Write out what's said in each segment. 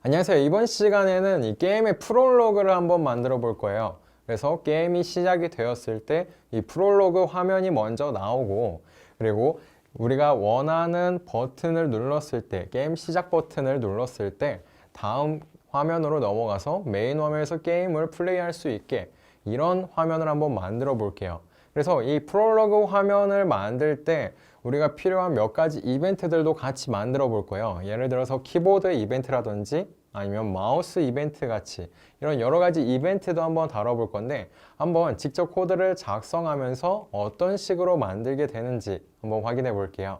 안녕하세요. 이번 시간에는 이 게임의 프롤로그를 한번 만들어 볼 거예요. 그래서 게임이 시작이 되었을 때 이 프롤로그 화면이 먼저 나오고, 그리고 우리가 원하는 버튼을 눌렀을 때, 게임 시작 버튼을 눌렀을 때 다음 화면으로 넘어가서 메인 화면에서 게임을 플레이할 수 있게 이런 화면을 한번 만들어 볼게요. 그래서 이 프롤로그 화면을 만들 때 우리가 필요한 몇 가지 이벤트들도 같이 만들어 볼 거예요. 예를 들어서 키보드 이벤트라든지 아니면 마우스 이벤트 같이 이런 여러 가지 이벤트도 한번 다뤄볼 건데, 한번 직접 코드를 작성하면서 어떤 식으로 만들게 되는지 한번 확인해 볼게요.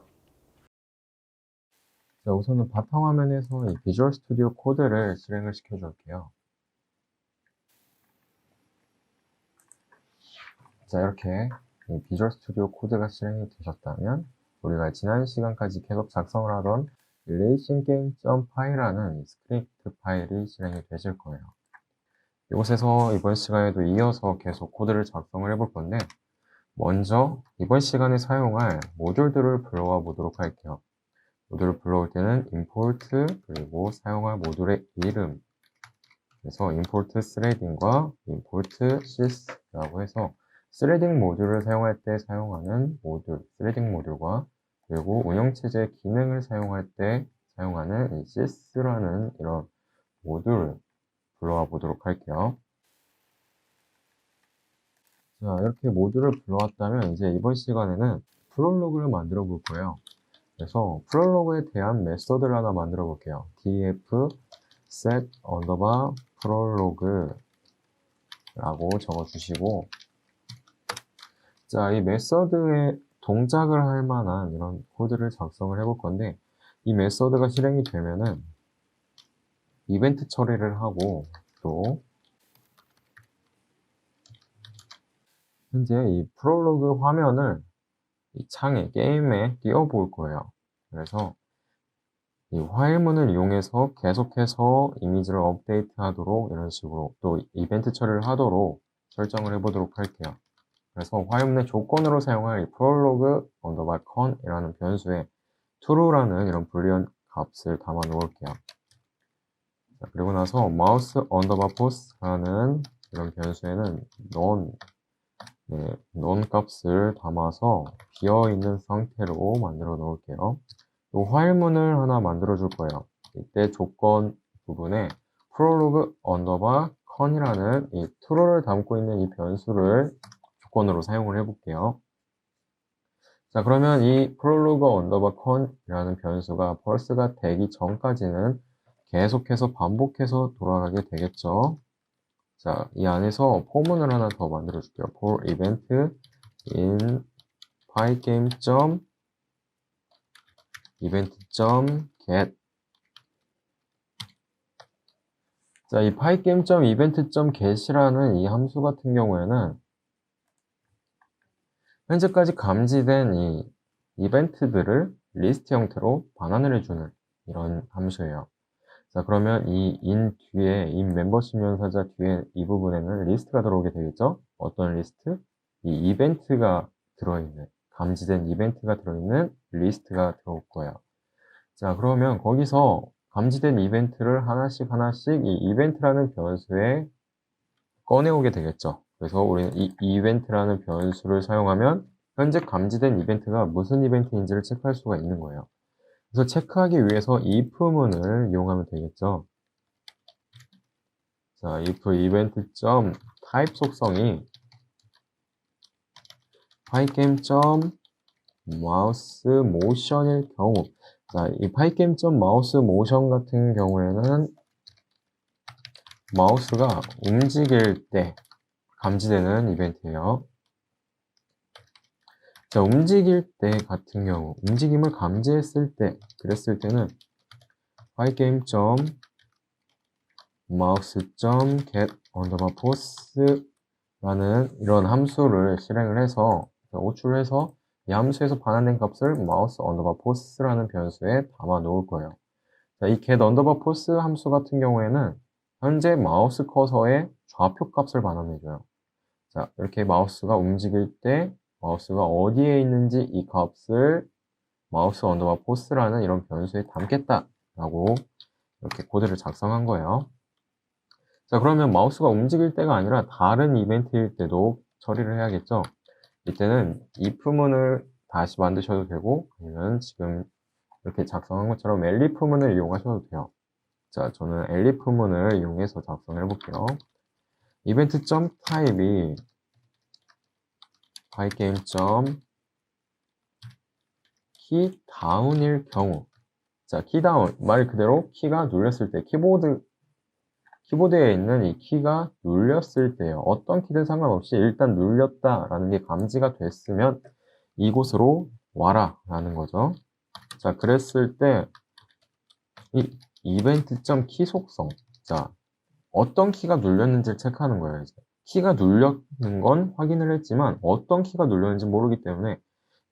자, 우선은 바탕화면에서 이 비주얼 스튜디오 코드를 실행을 시켜 줄게요. 자, 이렇게 이 비주얼 스튜디오 코드가 실행이 되셨다면 우리가 지난 시간까지 계속 작성을 하던 relationgame.py라는 스크립트 파일이 실행이 되실 거예요. 이곳에서 이번 시간에도 이어서 계속 코드를 작성을 해볼 건데, 먼저 이번 시간에 사용할 모듈들을 불러와 보도록 할게요. 모듈을 불러올 때는 import 그리고 사용할 모듈의 이름, 그래서 import threading과 import sys라고 해서 스레딩 모듈을 사용할 때 사용하는 모듈, 스레딩 모듈과 그리고 운영체제 기능을 사용할 때 사용하는 이 sys라는 이런 모듈을 불러와 보도록 할게요. 자, 이렇게 모듈을 불러왔다면 이제 이번 시간에는 프롤로그를 만들어 볼 거예요. 그래서 프롤로그에 대한 메서드를 하나 만들어 볼게요. df set underbar prologue 라고 적어 주시고, 자, 이 메서드에 동작을 할 만한 이런 코드를 작성을 해볼 건데, 이 메서드가 실행이 되면은 이벤트 처리를 하고, 또 현재 이 프롤로그 화면을 이 창에, 게임에 띄워볼 거예요. 그래서 이 화일문을 이용해서 계속해서 이미지를 업데이트 하도록 이런 식으로 또 이벤트 처리를 하도록 설정을 해보도록 할게요. 그래서 화일문의 조건으로 사용할 이 prolog underbar con이라는 변수에 true라는 이런 불리한 값을 담아 놓을게요. 자, 그리고 나서 mouse underbar pose라는 이런 변수에는 none 값을 담아서 비어있는 상태로 만들어 놓을게요. 또 화일문을 하나 만들어 줄 거예요. 이때 조건 부분에 prolog underbar con이라는 이 true를 담고 있는 이 변수를 조건으로 사용을 해 볼게요. 자, 그러면 이 prolog underbar con이라는 변수가 펄스가 되기 전까지는 계속해서 반복해서 돌아가게 되겠죠. 자, 이 안에서 포문을 하나 더 만들어 줄게요. for event in pygame.event.get. 자, 이 pygame.event.get이라는 이 함수 같은 경우에는 현재까지 감지된 이 이벤트들을 리스트 형태로 반환을 해주는 이런 함수예요. 자, 그러면 이 in 뒤에, in 멤버십 연사자 뒤에 이 부분에는 리스트가 들어오게 되겠죠? 어떤 리스트? 이 이벤트가 들어있는, 감지된 이벤트가 들어있는 리스트가 들어올 거예요. 자, 그러면 거기서 감지된 이벤트를 하나씩 하나씩 이 이벤트라는 변수에 꺼내오게 되겠죠. 그래서 우리는 이 이벤트라는 변수를 사용하면 현재 감지된 이벤트가 무슨 이벤트인지를 체크할 수가 있는 거예요. 그래서 체크하기 위해서 if 문을 이용하면 되겠죠. 자, if event.type 속성이 pygame.mousemotion일 경우, 자, 이 pygame.mousemotion 같은 경우에는 마우스가 움직일 때 감지되는 이벤트예요. 자, 움직일 때 같은 경우, 움직임을 감지했을 때, 그랬을 때는 pygame.mouse.get underbar pose 라는 이런 함수를 실행을 해서 호출해서 이 함수에서 반환된 값을 mouse underbar pose라는 변수에 담아 놓을 거예요. 자, 이 get underbar pose 함수 같은 경우에는 현재 마우스 커서의 좌표 값을 반환해줘요. 자, 이렇게 마우스가 움직일 때 마우스가 어디에 있는지 이 값을 마우스 언더바 포스라는 이런 변수에 담겠다라고 이렇게 코드를 작성한 거예요. 자, 그러면 마우스가 움직일 때가 아니라 다른 이벤트일 때도 처리를 해야겠죠? 이때는 if문을 다시 만드셔도 되고, 아니면 지금 이렇게 작성한 것처럼 elif문을 이용하셔도 돼요. 자, 저는 elif문을 이용해서 작성을 해볼게요. 이벤트.type이 pyGame.keyDown일 경우, 자, keyDown 말 그대로 키가 눌렸을 때 키보드에 있는 이 키가 눌렸을 때요. 어떤 키든 상관없이 일단 눌렸다라는 게 감지가 됐으면 이곳으로 와라 라는 거죠. 자, 그랬을 때 이 이벤트.key 속성, 자, 어떤 키가 눌렸는지를 체크하는 거예요. 이제. 키가 눌렸는 건 확인을 했지만 어떤 키가 눌렸는지 모르기 때문에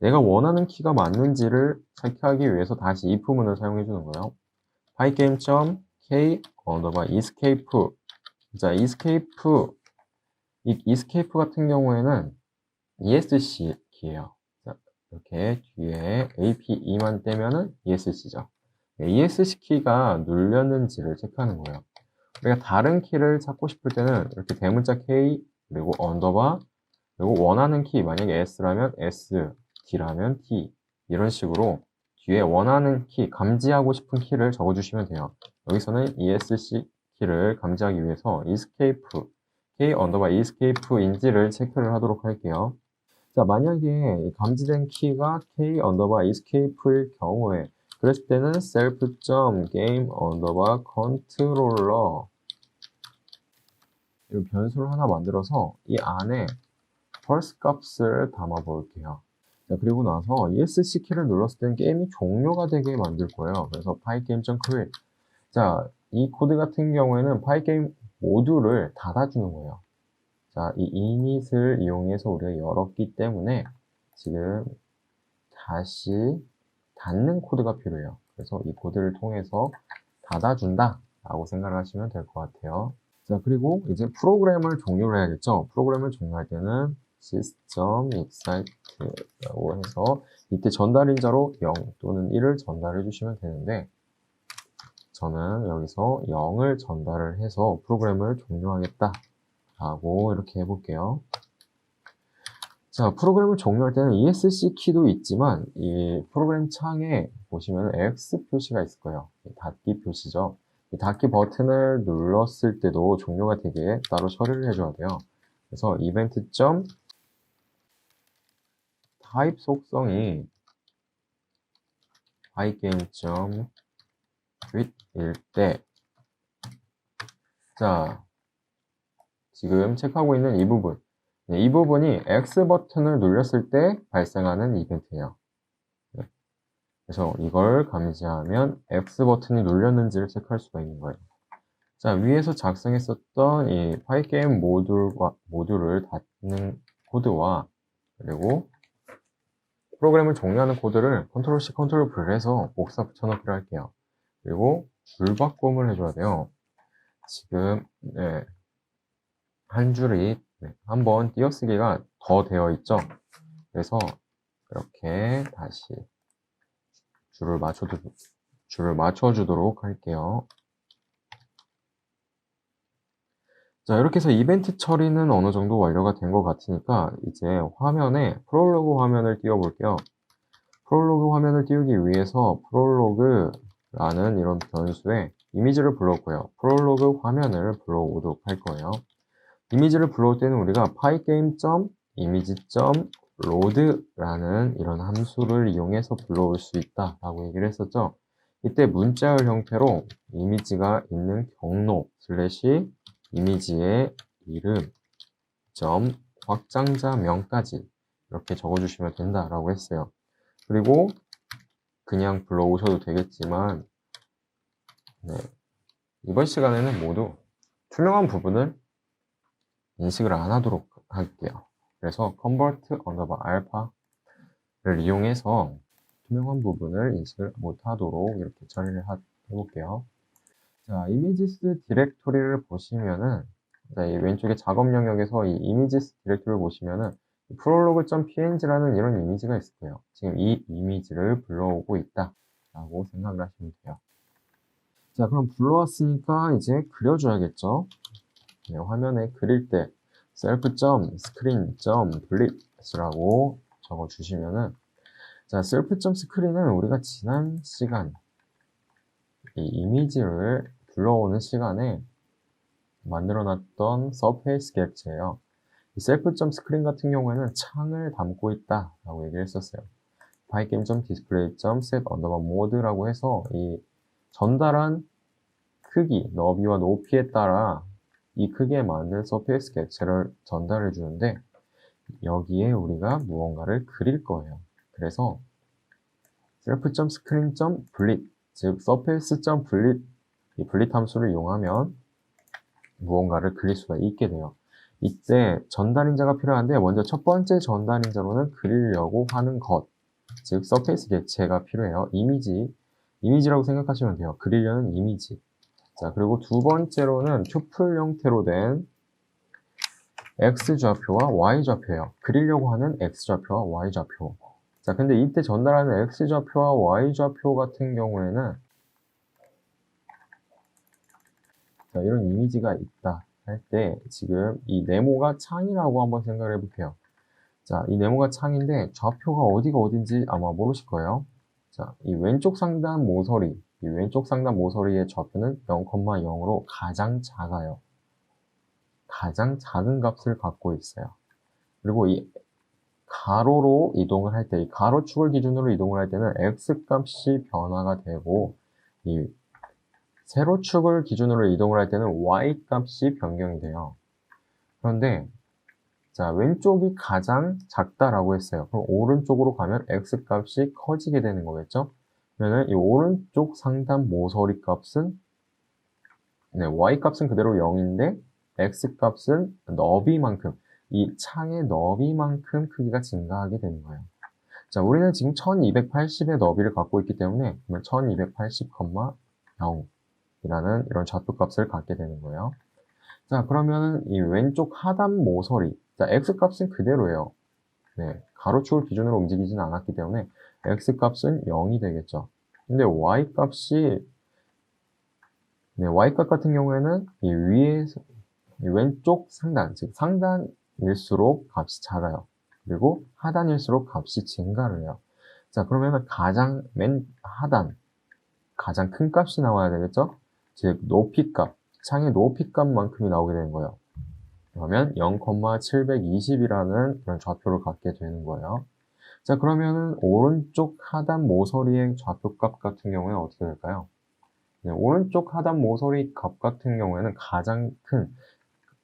내가 원하는 키가 맞는지를 체크하기 위해서 다시 if문을 사용해 주는 거예요. pygame.k escape. 자, escape 같은 경우에는 ESC 키예요. 자, 이렇게 뒤에 APE만 떼면은 ESC죠. ESC 키가 눌렸는지를 체크하는 거예요. 우리가 다른 키를 찾고 싶을 때는 이렇게 대문자 K 그리고 언더바 그리고 원하는 키, 만약에 S라면 S, T라면 T 이런 식으로 뒤에 원하는 키, 감지하고 싶은 키를 적어주시면 돼요. 여기서는 ESC 키를 감지하기 위해서 escape, K 언더바 escape인지를 체크를 하도록 할게요. 자, 만약에 감지된 키가 K 언더바 escape일 경우에 그랬을 때는 self.game 언더바 controller 이 변수를 하나 만들어서 이 안에 first 값을 담아 볼게요. 자, 그리고 나서 ESC 키를 눌렀을 때는 게임이 종료가 되게 만들 거예요. 그래서 pygame.create. 자, 이 코드 같은 경우에는 pygame 모듈을 닫아주는 거예요. 자, 이 init을 이용해서 우리가 열었기 때문에 지금 다시 닫는 코드가 필요해요. 그래서 이 코드를 통해서 닫아준다 라고 생각을 하시면 될 것 같아요. 자, 그리고 이제 프로그램을 종료를 해야겠죠. 프로그램을 종료할 때는 system excite라고 해서 이때 전달인자로 0 또는 1을 전달해 주시면 되는데 저는 여기서 0을 전달을 해서 프로그램을 종료하겠다 라고 이렇게 해볼게요. 자, 프로그램을 종료할 때는 ESC 키도 있지만 이 프로그램 창에 보시면 X 표시가 있을 거예요. 닫기 표시죠. 이 닫기 버튼을 눌렀을 때도 종료가 되게 따로 처리를 해줘야 돼요. 그래서 event.type 속성이 pygame.quit일 때, 자, 지금 체크하고 있는 이 부분. 이 부분이 X 버튼을 눌렸을 때 발생하는 이벤트예요. 그래서 이걸 감지하면 X 버튼이 눌렸는지를 체크할 수가 있는 거예요. 자, 위에서 작성했었던 이 파이게임 모듈을 닫는 코드와 그리고 프로그램을 종료하는 코드를 컨트롤 C, 컨트롤 V를 해서 복사 붙여넣기를 할게요. 그리고 줄바꿈을 해줘야 돼요. 지금 한 줄이 한번 띄어쓰기가 더 되어 있죠. 그래서 이렇게 다시 줄을 맞춰주도록 할게요. 자, 이렇게 해서 이벤트 처리는 어느 정도 완료가 된 것 같으니까 이제 화면에 프롤로그 화면을 띄워볼게요. 프롤로그 화면을 띄우기 위해서 프롤로그라는 이런 변수에 이미지를 불러올고요. 프롤로그 화면을 불러오도록 할 거예요. 이미지를 불러올 때는 우리가 pygame.image.load라는 이런 함수를 이용해서 불러올 수 있다라고 얘기를 했었죠. 이때 문자열 형태로 이미지가 있는 경로 슬래시 이미지의 이름 점 확장자명까지 이렇게 적어주시면 된다라고 했어요. 그리고 그냥 불러오셔도 되겠지만 이번 시간에는 모두 투명한 부분을 인식을 안 하도록 할게요. 그래서 convert underbar alpha를 이용해서 투명한 부분을 인식을 못하도록 이렇게 처리를 해볼게요. 자, images 디렉토리를 보시면은 자, 이 왼쪽에 작업 영역에서 이 images 디렉토리를 보시면은 prolog.png라는 이런 이미지가 있을 거예요. 지금 이 이미지를 불러오고 있다 라고 생각을 하시면 돼요. 자, 그럼 불러왔으니까 이제 그려줘야겠죠? 네, 화면에 그릴 때 self.screen.blit라고 적어주시면은 자, self.screen은 우리가 지난 시간 이 이미지를 불러오는 시간에 만들어놨던 서페이스 객체예요. 이 self.screen 같은 경우에는 창을 담고 있다라고 얘기를 했었어요. pygame.display.set_mode라고 해서 이 전달한 크기, 너비와 높이에 따라 이 크기에 맞는 서페이스 객체를 전달해 주는데 여기에 우리가 무언가를 그릴 거예요. 그래서 self.screen.blit 즉 surface.blit 이 블릿 함수를 이용하면 무언가를 그릴 수가 있게 돼요. 이때 전달인자가 필요한데 먼저 첫 번째 전달인자로는 그리려고 하는 것, 즉 서페이스 객체가 필요해요. 이미지라고 생각하시면 돼요. 그리려는 이미지. 자, 그리고 두 번째로는 튜플 형태로 된 X좌표와 Y좌표예요. 그리려고 하는 X좌표와 Y좌표. 자, 근데 이때 전달하는 X좌표와 Y좌표 같은 경우에는 자, 이런 이미지가 있다 할 때 지금 이 네모가 창이라고 한번 생각을 해볼게요. 자, 이 네모가 창인데 좌표가 어디가 어딘지 아마 모르실 거예요. 자, 이 왼쪽 상단 모서리의 좌표는 0,0으로 가장 작아요. 가장 작은 값을 갖고 있어요. 그리고 이 가로로 이동을 할 때, 이 가로축을 기준으로 이동을 할 때는 x값이 변화가 되고, 이 세로축을 기준으로 이동을 할 때는 y값이 변경이 돼요. 그런데, 자, 왼쪽이 가장 작다라고 했어요. 그럼 오른쪽으로 가면 x값이 커지게 되는 거겠죠? 그러면 이 오른쪽 상단 모서리 값은, 네, y값은 그대로 0인데, x값은 너비만큼, 이 창의 너비만큼 크기가 증가하게 되는 거예요. 자, 우리는 지금 1280의 너비를 갖고 있기 때문에 1280,0이라는 이런 좌표값을 갖게 되는 거예요. 자, 그러면 이 왼쪽 하단 모서리, 자, x값은 그대로예요. 네, 가로축을 기준으로 움직이지는 않았기 때문에 x값은 0이 되겠죠. 근데 y값 같은 경우에는 이 위에서 이 왼쪽 상단, 즉 상단일수록 값이 작아요. 그리고 하단일수록 값이 증가를 해요. 자, 그러면 맨 하단, 가장 큰 값이 나와야 되겠죠? 즉, 높이값, 창의 높이값만큼이 나오게 되는 거예요. 그러면 0,720이라는 그런 좌표를 갖게 되는 거예요. 자, 그러면은 오른쪽 하단 모서리의 좌표값 같은 경우에는 어떻게 될까요? 네, 오른쪽 하단 모서리 값 같은 경우에는 가장 큰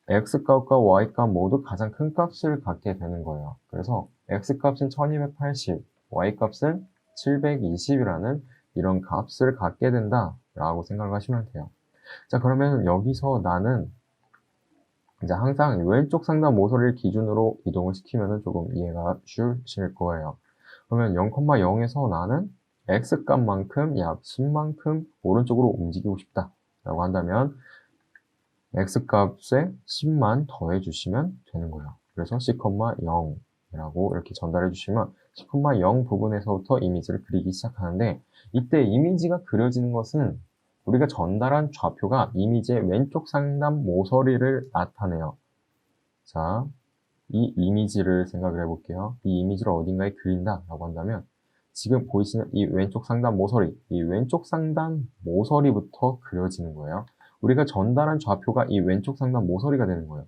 x값과 y값 모두 가장 큰 값을 갖게 되는 거예요. 그래서 x값은 1280, y값은 720이라는 이런 값을 갖게 된다라고 생각을 하시면 돼요. 자, 그러면 여기서 나는 이제 항상 왼쪽 상단 모서리를 기준으로 이동을 시키면 조금 이해가 쉬우실 거예요. 그러면 0,0에서 나는 x값만큼 약 10만큼 오른쪽으로 움직이고 싶다라고 한다면 x값에 10만 더해 주시면 되는 거예요. 그래서 10,0이라고 이렇게 전달해 주시면 10,0 부분에서부터 이미지를 그리기 시작하는데 이때 이미지가 그려지는 것은 우리가 전달한 좌표가 이미지의 왼쪽 상단 모서리를 나타내요. 자, 이 이미지를 생각을 해볼게요. 이 이미지를 어딘가에 그린다라고 한다면 지금 보이시는 이 왼쪽 상단 모서리부터 그려지는 거예요. 우리가 전달한 좌표가 이 왼쪽 상단 모서리가 되는 거예요.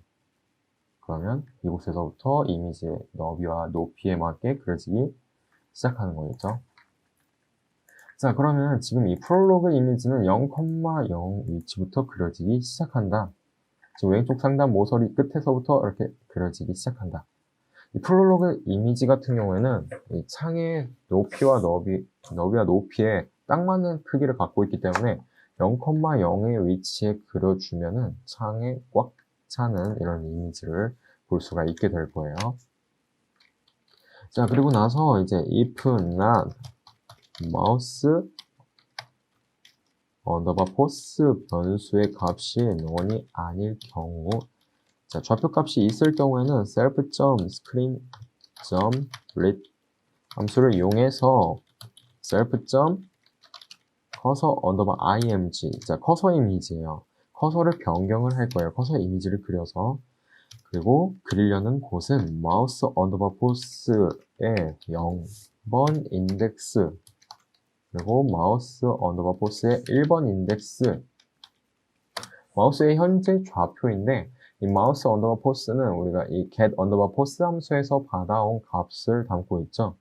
그러면 이곳에서부터 이미지의 너비와 높이에 맞게 그려지기 시작하는 거겠죠. 자, 그러면 지금 이 프롤로그 이미지는 0,0 위치부터 그려지기 시작한다. 지금 왼쪽 상단 모서리 끝에서부터 이렇게 그려지기 시작한다. 이 프롤로그 이미지 같은 경우에는 이 창의 높이와 높이에 딱 맞는 크기를 갖고 있기 때문에 0,0의 위치에 그려주면은 창에 꽉 차는 이런 이미지를 볼 수가 있게 될 거예요. 자, 그리고 나서 이제 if not mouse _pos 변수의 값이 논이 아닐 경우, 자, 좌표 값이 있을 경우에는 self.screen.read 함수를 이용해서 self. 커서 언더바 img. 자, 커서 이미지예요. 커서를 변경을 할 거예요. 커서 이미지를 그려서. 그리고 그리려는 곳은 마우스 언더바 포스의 0번 인덱스, 그리고 마우스 언더바 포스의 1번 인덱스. 마우스의 현재 좌표인데, 이 마우스 언더바 포스는 우리가 이 get 언더바 포스 함수에서 받아온 값을 담고 있죠.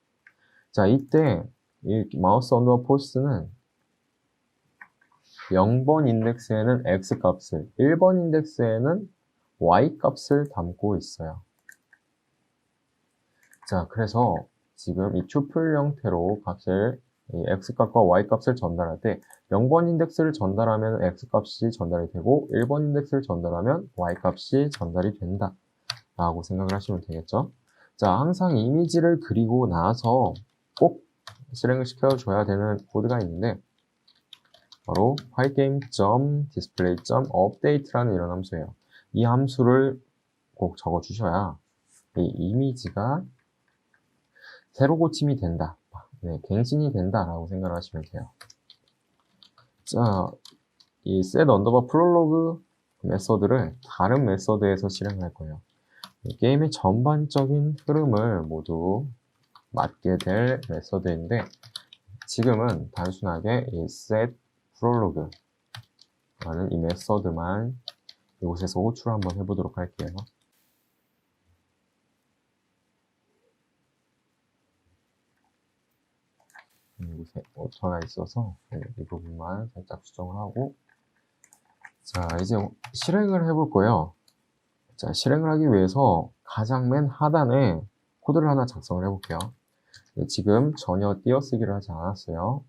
자, 이때 이 마우스 언더바 포스는 0번 인덱스에는 x 값을, 1번 인덱스에는 y 값을 담고 있어요. 자, 그래서 지금 이 tuple 형태로 값을, 이 x값과 y값을 전달할 때 0번 인덱스를 전달하면 x값이 전달이 되고 1번 인덱스를 전달하면 y값이 전달이 된다 라고 생각을 하시면 되겠죠. 자, 항상 이미지를 그리고 나서 꼭 실행을 시켜줘야 되는 코드가 있는데, 바로 pygame.display.update라는 이런 함수예요. 이 함수를 꼭 적어주셔야 이 이미지가 새로 고침이 된다, 네, 갱신이 된다라고 생각을 하시면 돼요. 자, 이 set underbar prolog 메서드를 다른 메서드에서 실행할 거예요. 이 게임의 전반적인 흐름을 모두 맡게 될 메서드인데, 지금은 단순하게 이 set prolog라는 이 메서드만 이곳에서 호출을 한번 해보도록 할게요. 이곳에 오터가 있어서 이 부분만 살짝 수정을 하고, 자, 이제 실행을 해볼 거예요. 자, 실행을 하기 위해서 가장 맨 하단에 코드를 하나 작성을 해볼게요. 네, 지금 전혀 띄어쓰기를 하지 않았어요.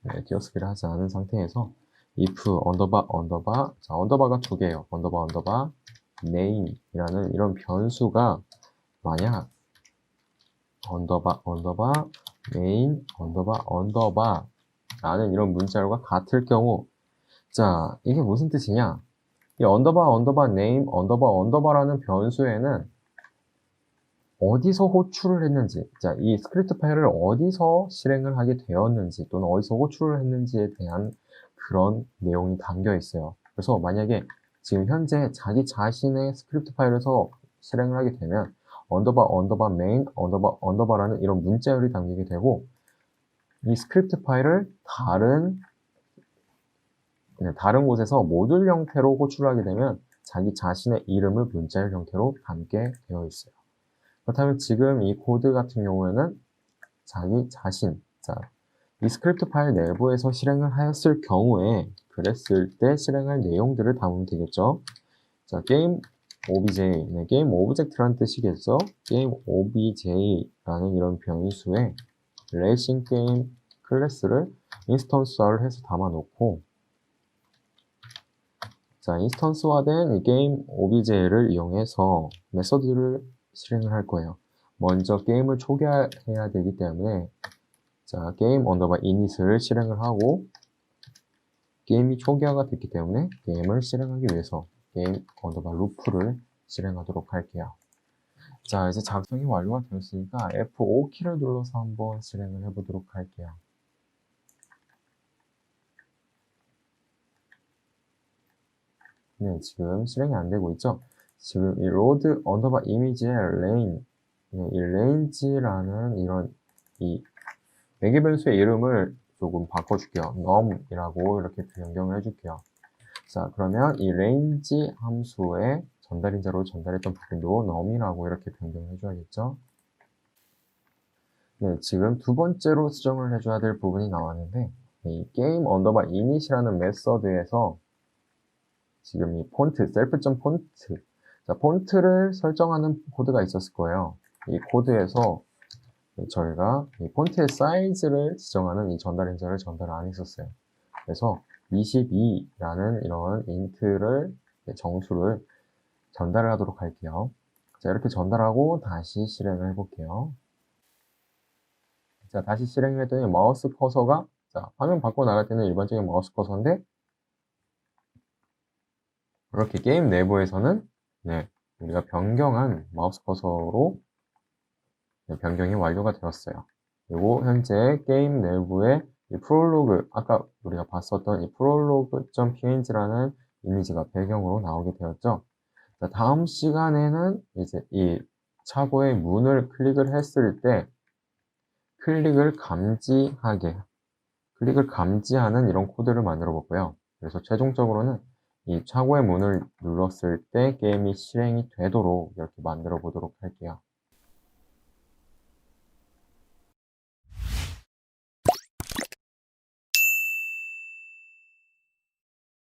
네, 띄어쓰기를 하지 않은 상태에서 if 언더바 언더바, 자, 언더바가 두 개예요. 언더바 언더바 name이라는 이런 변수가 만약 언더바 언더바 main 언더바 언더바 라는 이런 문자열과 같을 경우, 자, 이게 무슨 뜻이냐? 이 언더바 언더바 name 언더바 언더바라는 변수에는 어디서 호출을 했는지, 자, 이 스크립트 파일을 어디서 실행을 하게 되었는지 또는 어디서 호출을 했는지에 대한 그런 내용이 담겨 있어요. 그래서 만약에 지금 현재 자기 자신의 스크립트 파일에서 실행을 하게 되면 언더바 언더바 메인 언더바 언더바라는 이런 문자열이 담기게 되고, 이 스크립트 파일을 다른 곳에서 모듈 형태로 호출하게 되면 자기 자신의 이름을 문자열 형태로 담게 되어 있어요. 그렇다면 지금 이 코드 같은 경우에는 자기 자신, 자, 이 스크립트 파일 내부에서 실행을 하였을 경우에 그랬을 때 실행할 내용들을 담으면 되겠죠. 자, 게임 obj, 네, 게임 오브젝트라는 뜻이겠죠. 게임 obj라는 이런 변수에 레이싱 게임 클래스를 인스턴스화를 해서 담아놓고, 자, 인스턴스화된 이 게임 obj를 이용해서 메서드를 실행을 할 거예요. 먼저 게임을 초기화해야 되기 때문에, 자, 게임 언더바 init을 실행을 하고, 게임이 초기화가 됐기 때문에 게임을 실행하기 위해서 게임 언더바 루프를 실행하도록 할게요. 자, 이제 작성이 완료가 되었으니까 F5키를 눌러서 한번 실행을 해보도록 할게요. 네, 지금 실행이 안 되고 있죠? 지금 이 load 언더바 image의 range, 네, 이 range라는 이런 이 매개 변수의 이름을 조금 바꿔줄게요. num이라고 이렇게 변경을 해줄게요. 자, 그러면 이 range 함수의 전달인자로 전달했던 부분도 num이라고 이렇게 변경을 해줘야겠죠? 네, 지금 두 번째로 수정을 해줘야 될 부분이 나왔는데, 이 game 언더바 init이라는 메서드에서 지금 이 폰트, self.폰트, 자, 폰트를 설정하는 코드가 있었을 거예요. 이 코드에서 저희가 이 폰트의 사이즈를 지정하는 이 전달인자를 전달 안 했었어요. 그래서 22라는 이런 인트를, 정수를 전달을 하도록 할게요. 자, 이렇게 전달하고 다시 실행을 해볼게요. 자, 다시 실행을 했더니 마우스 커서가, 자, 화면 밖으로 나갈 때는 일반적인 마우스 커서인데, 이렇게 게임 내부에서는, 네, 우리가 변경한 마우스 커서로, 네, 변경이 완료가 되었어요. 그리고 현재 게임 내부의 이 프롤로그, 아까 우리가 봤었던 이 prolog.png라는 이미지가 배경으로 나오게 되었죠. 자, 다음 시간에는 이제 이 차고의 문을 클릭을 했을 때 클릭을 감지하는 이런 코드를 만들어 볼고요. 그래서 최종적으로는 이 차고의 문을 눌렀을 때 게임이 실행이 되도록 이렇게 만들어 보도록 할게요.